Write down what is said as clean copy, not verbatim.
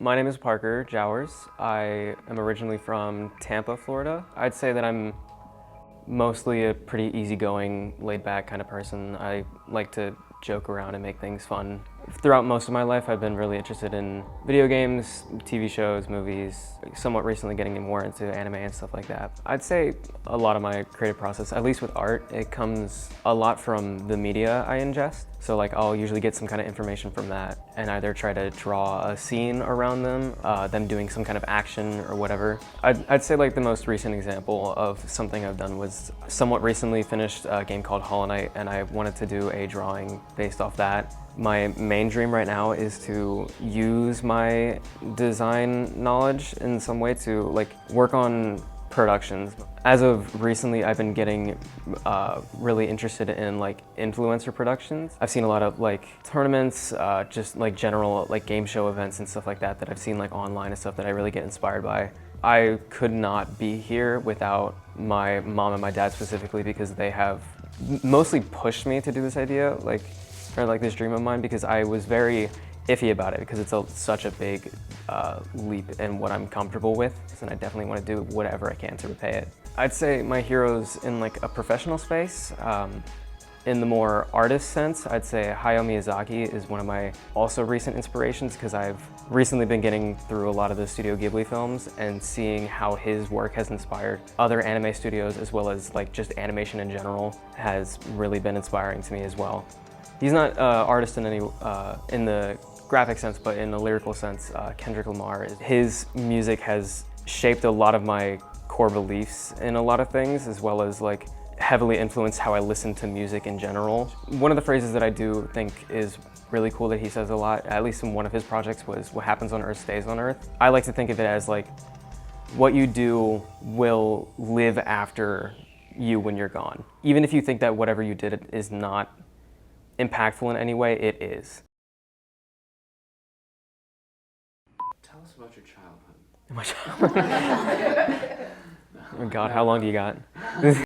My name is Parker Jowers. I am originally from Tampa, Florida. I'd say that I'm mostly a pretty easygoing, laid-back kind of person. I like to joke around and make things fun. Throughout most of my life, I've been really interested in video games, TV shows, movies, somewhat recently getting more into anime and stuff like that. I'd say a lot of my creative process, at least with art, it comes a lot from the media I ingest. So like I'll usually get some kind of information from that and either try to draw a scene around them doing some kind of action or whatever. I'd say like the most recent example of something I've done was somewhat recently finished a game called Hollow Knight, and I wanted to do a drawing based off that. My main dream right now is to use my design knowledge in some way to like work on productions. As of recently, I've been getting really interested in like influencer productions. I've seen a lot of like tournaments, just like general like game show events and stuff like that that I've seen like online and stuff that I really get inspired by. I could not be here without my mom and my dad specifically, because they have mostly pushed me to do this idea, or this dream of mine, because I was very iffy about it because it's such a big leap in what I'm comfortable with, and I definitely want to do whatever I can to repay it. I'd say my heroes in like a professional space. In the more artist sense, I'd say Hayao Miyazaki is one of my also recent inspirations, because I've recently been getting through a lot of the Studio Ghibli films and seeing how his work has inspired other anime studios, as well as like just animation in general, has really been inspiring to me as well. He's not an artist in in the graphic sense, but in the lyrical sense, Kendrick Lamar. His music has shaped a lot of my core beliefs in a lot of things, as well as like heavily influenced how I listen to music in general. One of the phrases that I do think is really cool that he says a lot, at least in one of his projects, was "What happens on Earth stays on Earth." I like to think of it as like, what you do will live after you when you're gone. Even if you think that whatever you did is not impactful in any way, it is. Tell us about your childhood. My childhood. Oh God, how long do you got?